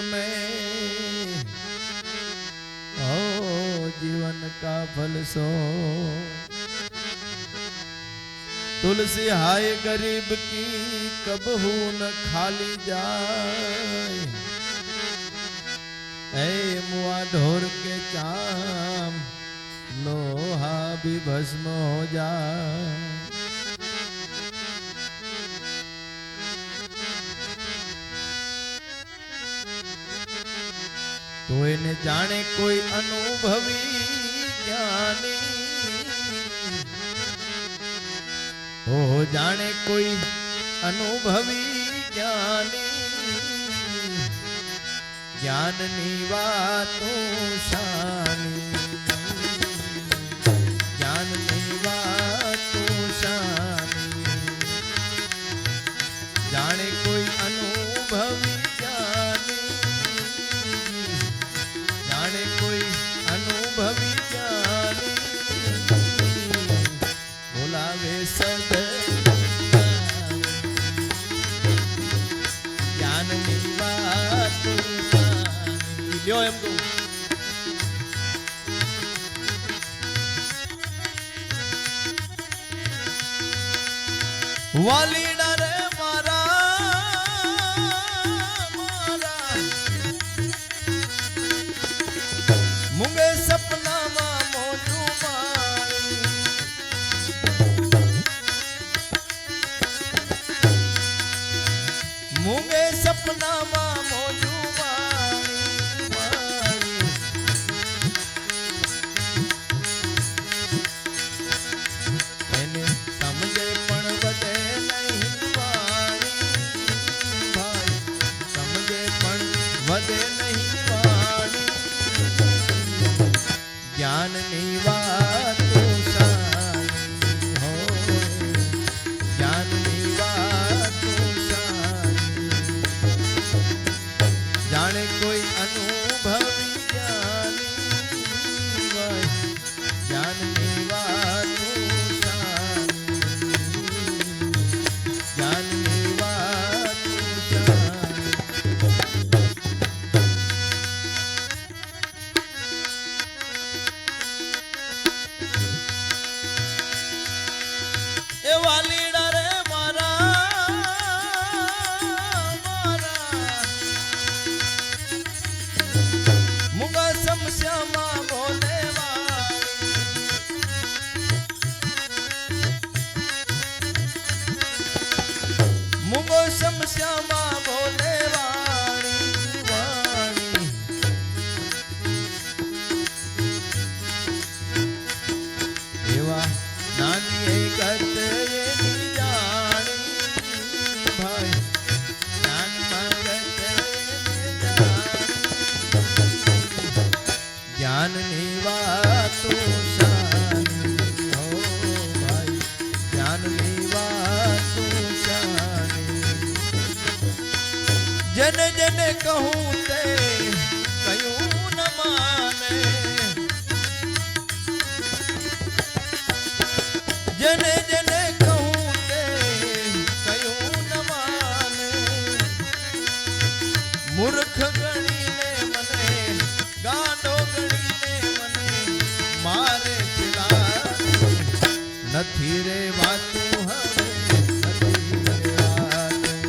में ओ जीवन का फल सो तुलसी हाय गरीब की कबहू न खाली जाए ऐ मुआ ढोर के चाम लोहा भी भस्म हो जाए। तो એને જાણે કોઈ અનુભવી જ્ઞાની हो जाने कोई अनुभवी ज्ञानी ज्ञाननी वातों शानी ज्ञाननी वातों शानी जाने कोई अनुभवी ज्ञानी जाने कोई अनुभवी ज्ञानी बोलावे सद ज्ञाननी वातों शानी ल्यो एम कहूं वालीड़ा रे मारा मारा मुंगे सपना मा मोजू मारी मुंगे सपना मा मोजू मारी એને સમજે પણ વધે નહીં વાણી ભાઈ સમજે પણ વધે નહીં વાણી જ્ઞાનની વાતો શાની હો જ્ઞાનની વાતો શાની જાણે કોઈ અનુભવી જ્ઞાની ભાઈ જ્ઞાનની વાતો શાની જ્ઞાનની વાતો શાની એ વાલીડા રે મારા મારા મુગા સમસ્યામાં બોલે મુગો સમસ્યામાં બોલે વાણી વાણી એવા નાની એ ગત એની જાણી ભાઈ જ્ઞાનમાં ગત એની જાણી જ્ઞાનની વાતો શાની હો ભાઈ જ્ઞાનની વાતો શાની જેને જેને કહું તે કયું ન માને જેને જેને કહું તે કયું ન માને મૂર્ખ ગણીને મને ગાંડો ગણીને મને મારે ચિલા નથી રે વાતું હવે નથી રે વાતું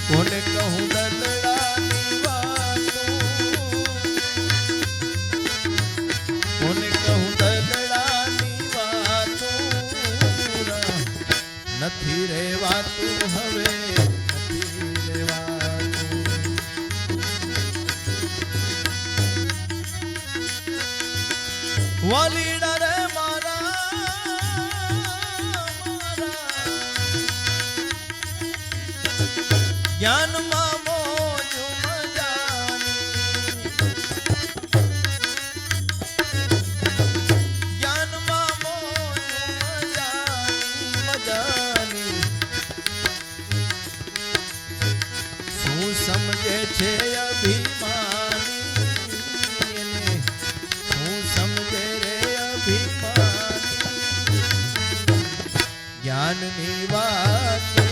કોને કહું દલડાની વાતું કોને કહું દલડાની વાતું નથી રે વાતું હવે નથી રે વાતું વાલીડા રે મારા જ્ઞાનમાં મોજ મજાની જ્ઞાનમાં મોજ મજાની શું સમજે છે અભિમાની શું સમજે રે અભિમાની જ્ઞાનની વાતો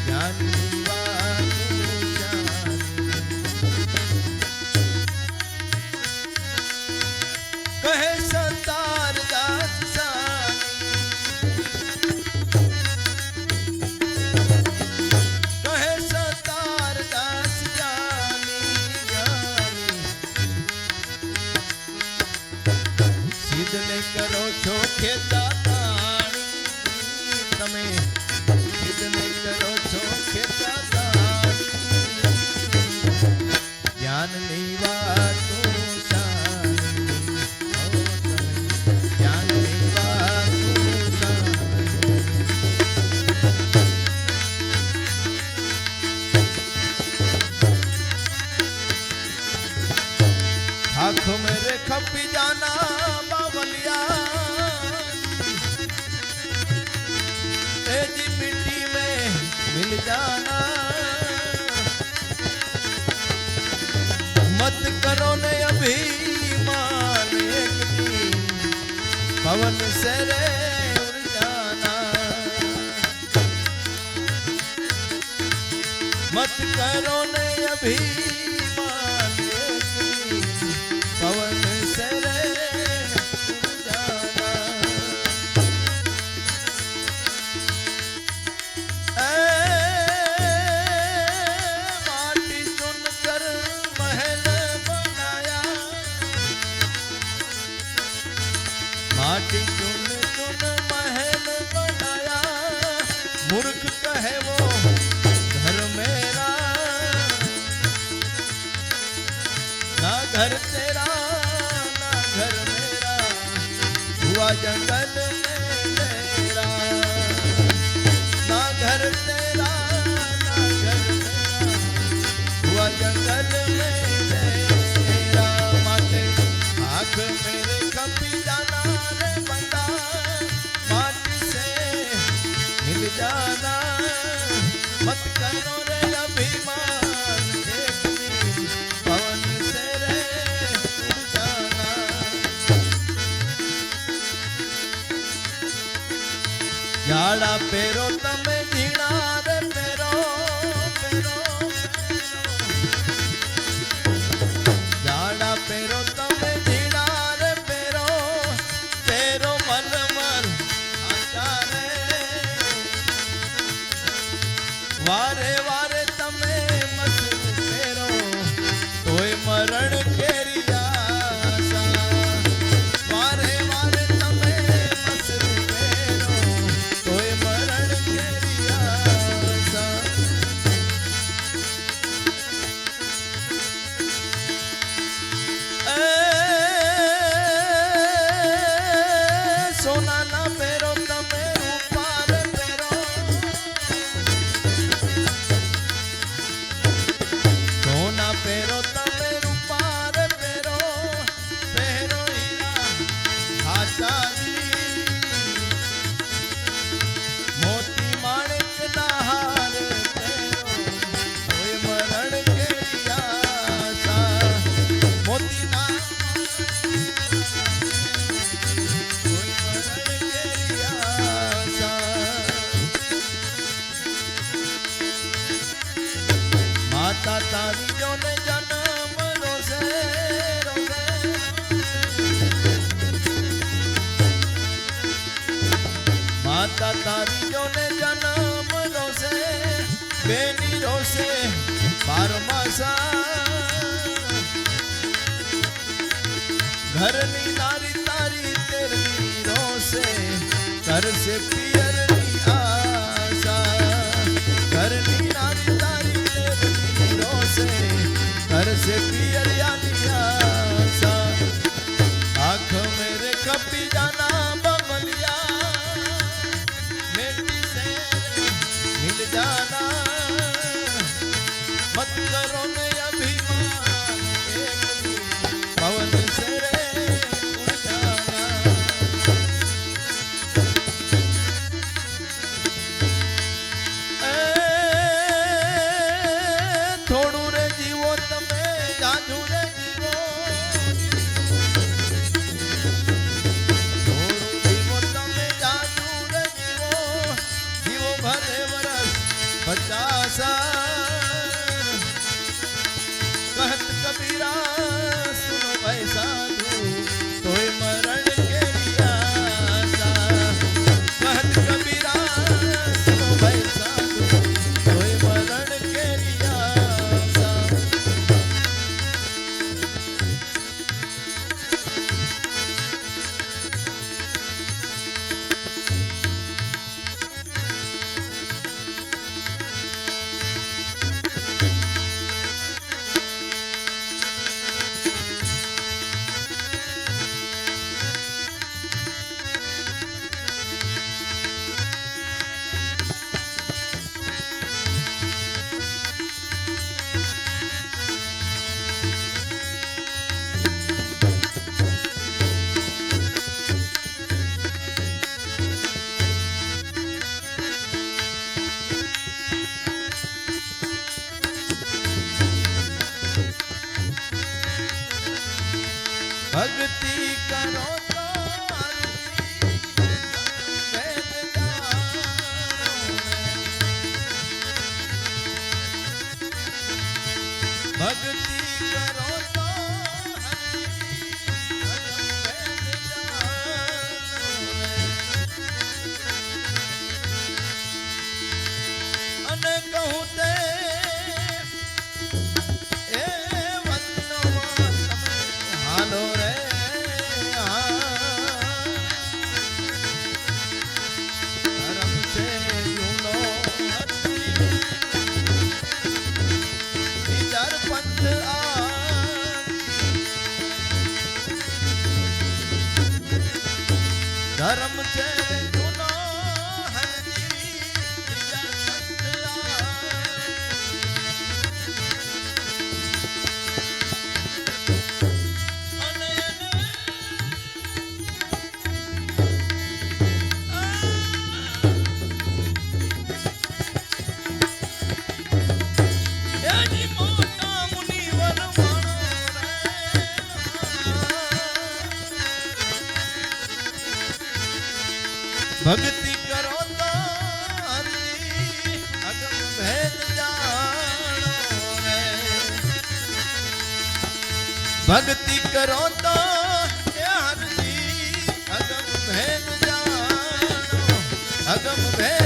જ્ઞાનની વાત अभिमान एक दिन पवन से रे उड़ जाना। मत करो ने अभिमान एक दिन पवन से रे उड़ जाना। माटी चुनकर महल बनाया, माटी चुन चुन महल बनाया। मूर्ख कहे वो घर मेरा, ना घर तेरा ना घर मेरा, हुआ जंगल में तेरा। ना घर तेरा ना घर मेरा, हुआ जंगल में तेरा। माटे आँख मेरे कभी जाना रे बंदा, माटी से मिल जाना। मत करो रे अभिमान एक दिन पवन से रे उड़ जाना। जाड़ा पेरो तमे झीणा रे पेरो पेरो जाड़ा पेरो तमे झीणा रे पेरो पेरो मलमल आचारे। वारे वारे तमे मस्त पेरो तोय मरण केरी आशा। वारे वारे तमे मस्त पेरो तोय मरण केरी आशा। सोना ना पेरो तमे रूपार पेरो, सोना पेरो तमे रूपार पेरो, पेरो हीरा हाचारी। मोती माणिक ना हार पेरो तोय मरण केरी आशा। मोती ना तोय मरण केरी आशा। माता तारी जो ने जन्म रोसे रोसे, माता तारी जो ने जन्म रोसे, बेनी रोसे 12 मासा। घरनी नारी तारी तेरनी रोसे, कर से पियरनी आशा। घरनी नारी तारी तेरनी रोसे, कर से पियरियानी आशा। आँख मेरे कपी जाना बमलिया, मेटी से मिल जाना। मत करो ने अभिमान एक दिन पवन से रे उड़ जाना। થોડું રે જીવો તમે જાજુ રે જીવો, થોડું જીવો તમે જાજુ રે જીવો। જીવો ભલે વરસ 50 कहत कबीरा सुनो भाई साधु तोय मरण केरी आशा। कहत कबीरा सुनो भाई साधु तोय मरण केरी आशा। ભક્તિ કરો તો વેદ જાણો રે. ભક્તિ કરો તો અને કહું તે એ વતનમાં તમે હાલો રે. ધર્મ છે જૂનો વિચાર પંથ ધર્મ છે જૂનો ભક્તિ કરો તો હરજી અગમ ભેદ જાણો રે. ભક્તિ કરો તો હરજી અગમ ભેદ જાણો અગમ ભેદ